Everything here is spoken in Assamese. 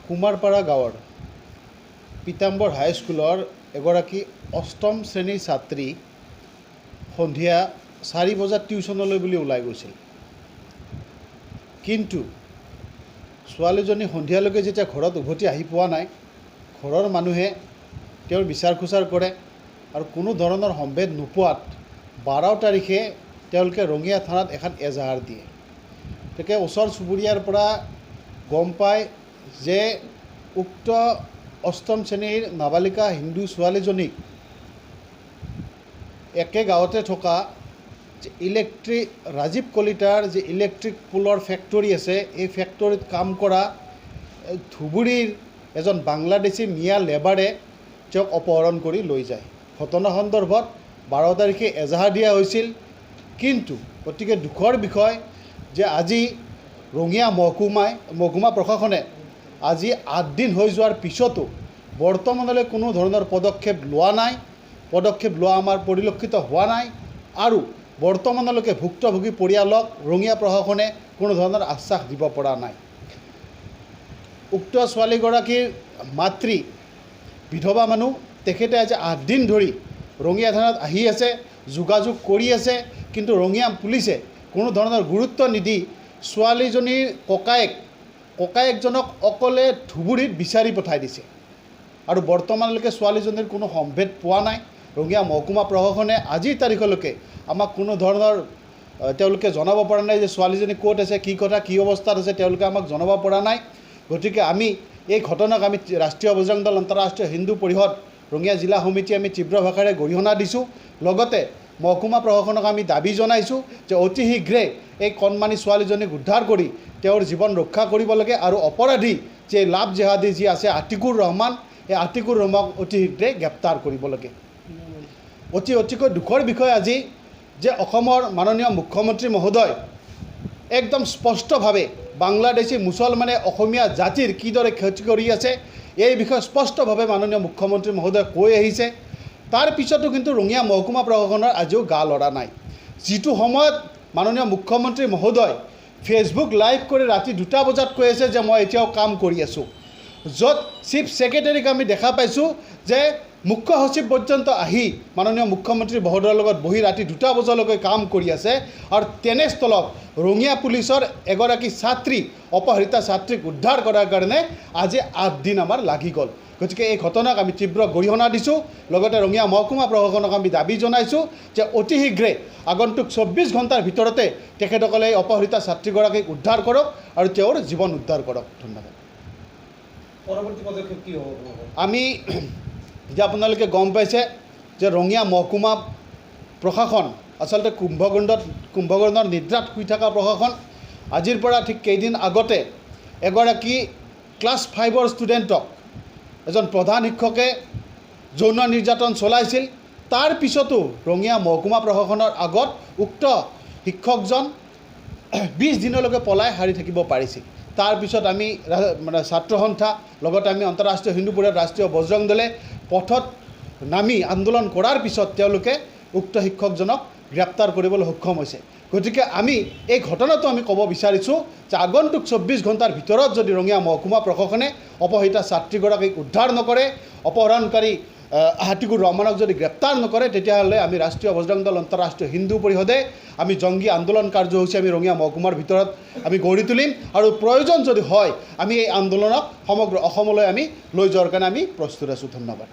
কুমাৰপাৰা গাঁৱৰ পীতাম্বৰ হাইস্কুলৰ এগৰাকী অষ্টম শ্ৰেণীৰ ছাত্ৰী সন্ধিয়া 4 বজাত টিউশ্যনলৈ বুলি ওলাই গৈছিল। কিন্তু ছোৱালীজনী সন্ধিয়ালৈকে যেতিয়া ঘৰত উভতি আহি পোৱা নাই, ঘৰৰ মানুহে তেওঁৰ বিচাৰ খোচাৰ কৰে আৰু কোনো ধৰণৰ সম্ভেদ নোপোৱাত 12 তাৰিখে তেওঁলোকে ৰঙিয়া থানাত এখন এজাহাৰ দিয়ে। গতিকে ওচৰ চুবুৰীয়াৰ পৰা গম পায় যে উক্ত অষ্টম শ্ৰেণীৰ নাবালিকা হিন্দু ছোৱালীজনীক একে গাঁৱতে থকা ৰাজীৱ কলিতাৰ যে ইলেক্ট্ৰিক পোলৰ ফেক্টৰী আছে, এই ফেক্টৰীত কাম কৰা ধুবুৰীৰ এজন বাংলাদেশী মিয়া লেবাৰে তেওঁক অপহৰণ কৰি লৈ যায়। ঘটনা সন্দৰ্ভত 12 তাৰিখে এজাহাৰ দিয়া হৈছিল। কিন্তু গতিকে দুখৰ বিষয় যে আজি ৰঙিয়া মহকুমা প্ৰশাসনে আজি 8 দিন হৈ যোৱাৰ পিছতো বৰ্তমানলৈ কোনো ধৰণৰ পদক্ষেপ লোৱা নাই, পদক্ষেপ লোৱা আমাৰ পৰিলক্ষিত হোৱা নাই আৰু বৰ্তমানলৈকে ভুক্তভোগী পৰিয়ালক ৰঙিয়া প্ৰশাসনে কোনো ধৰণৰ আশ্বাস দিব পৰা নাই। উক্ত ছোৱালীগৰাকীৰ মাতৃ বিধৱা মানুহ, তেখেতে আজি 8 দিন ধৰি ৰঙিয়া থানাত আহি আছে, যোগাযোগ কৰি আছে, কিন্তু ৰঙিয়া পুলিচে কোনো ধৰণৰ গুৰুত্ব নিদি ছোৱালীজনীৰ ককায়েকজনক অকলে ধুবুৰীত বিচাৰি পঠাই দিছে আৰু বৰ্তমানলৈকে ছোৱালীজনীৰ কোনো সম্ভেদ পোৱা নাই। ৰঙিয়া মহকুমা প্ৰশাসনে আজিৰ তাৰিখলৈকে আমাক কোনো ধৰণৰ তেওঁলোকে জনাব পৰা নাই যে ছোৱালীজনী ক'ত আছে, কি কথা, কি অৱস্থাত আছে, তেওঁলোকে আমাক জনাব পৰা নাই। গতিকে আমি এই ঘটনাক আমি ৰাষ্ট্ৰীয় বজৰং দল, আন্তঃৰাষ্ট্ৰীয় হিন্দু পৰিষদ, ৰঙিয়া জিলা সমিতি আমি তীব্ৰ ভাষাৰে গৰিহণা দিছোঁ। লগতে মহকুমা প্ৰশাসনক আমি দাবী জনাইছোঁ যে অতি শীঘ্ৰে এই কণমানি ছোৱালীজনীক উদ্ধাৰ কৰি তেওঁৰ জীৱন ৰক্ষা কৰিব লাগে আৰু অপৰাধী যে লাভ জেহাদী যি আছে আতিকুৰ ৰহমান, এই আতিকুৰ ৰহমানক অতি শীঘ্ৰে গ্ৰেপ্তাৰ কৰিব লাগে। অতিকৈ দুখৰ বিষয় আজি যে অসমৰ মাননীয় মুখ্যমন্ত্ৰী মহোদয় একদম স্পষ্টভাৱে বাংলাদেশী মুছলমানে অসমীয়া জাতিৰ কিদৰে ক্ষতি কৰি আছে এই বিষয়ে স্পষ্টভাৱে মাননীয় মুখ্যমন্ত্ৰী মহোদয় কৈ আহিছে। তাৰ পিছতো কিন্তু ৰঙিয়া মহকুমা প্ৰশাসনৰ আজিও গা লৰা নাই। যিটো সময়ত মাননীয় মুখ্যমন্ত্ৰী মহোদয় ফেচবুক লাইভ কৰি ৰাতি 2টা বজাত কৈ আছে যে মই এতিয়াও কাম কৰি আছোঁ, য'ত চিফ ছেক্ৰেটাৰীক আমি দেখা পাইছোঁ যে মুখ্য সচিব পৰ্যন্ত আহি মাননীয় মুখ্যমন্ত্ৰী মহোদয়ৰ লগত বহি ৰাতি 2টা বজালৈকে কাম কৰি আছে আৰু তেনেস্থলত ৰঙিয়া পুলিচৰ এগৰাকী ছাত্ৰী, অপহৃতা ছাত্ৰীক উদ্ধাৰ কৰাৰ কাৰণে আজি 8 দিন আমাৰ লাগি গ'ল। গতিকে এই ঘটনাক আমি তীব্ৰ গৰিহণা দিছোঁ। লগতে ৰঙিয়া মহকুমা প্ৰশাসনক আমি দাবী জনাইছোঁ যে অতি শীঘ্ৰে আগন্তুক 24 ঘণ্টাৰ ভিতৰতে তেখেতসকলে এই অপহৃতা ছাত্ৰীগৰাকীক উদ্ধাৰ কৰক আৰু তেওঁৰ জীৱন উদ্ধাৰ কৰক। ধন্যবাদ। পৰৱৰ্তী পদক্ষেপ কি হ'ব? আমি যে আপোনালোকে গম পাইছে যে ৰঙিয়া মহকুমা প্ৰশাসন আচলতে কুম্ভকৰ্ণৰ নিদ্ৰাত শুই থকা প্ৰশাসন। আজিৰ পৰা ঠিক কেইদিন আগতে এগৰাকী ক্লাছ 5ৰ ষ্টুডেণ্টক এজন প্ৰধান শিক্ষকে যৌন নিৰ্যাতন চলাইছিল। তাৰ পিছতো ৰঙিয়া মহকুমা প্ৰশাসনৰ আগত উক্ত শিক্ষকজন 20 দিনলৈকে পলাই সাৰি থাকিব পাৰিছিল। তাৰপিছত আমি ছাত্ৰ সন্থা, লগতে আমি আন্তঃৰাষ্ট্ৰীয় হিন্দু পৰিষদ, ৰাষ্ট্ৰীয় বজৰং দলে পথত নামি আন্দোলন কৰাৰ পিছত তেওঁলোকে উক্ত শিক্ষকজনক গ্ৰেপ্তাৰ কৰিবলৈ সক্ষম হৈছে। গতিকে আমি এই ঘটনাটো আমি ক'ব বিচাৰিছোঁ যে আগন্তুক 24 ঘণ্টাৰ ভিতৰত যদি ৰঙিয়া মহকুমা প্ৰশাসনে অপহৃতা ছাত্ৰীগৰাকীক উদ্ধাৰ নকৰে, অপহৰণকাৰী আতিকুৰ ৰহমানক যদি গ্ৰেপ্তাৰ নকৰে, তেতিয়াহ'লে আমি ৰাষ্ট্ৰীয় বজৰং দল, আন্তঃৰাষ্ট্ৰীয় হিন্দু পৰিষদে আমি জংগী আন্দোলন কাৰ্যসূচী আমি ৰঙিয়া মহকুমাৰ ভিতৰত আমি গঢ়ি তুলিম আৰু প্ৰয়োজন যদি হয় আমি এই আন্দোলনক সমগ্ৰ অসমলৈ আমি লৈ যোৱাৰ কাৰণে আমি প্ৰস্তুত আছোঁ। ধন্যবাদ।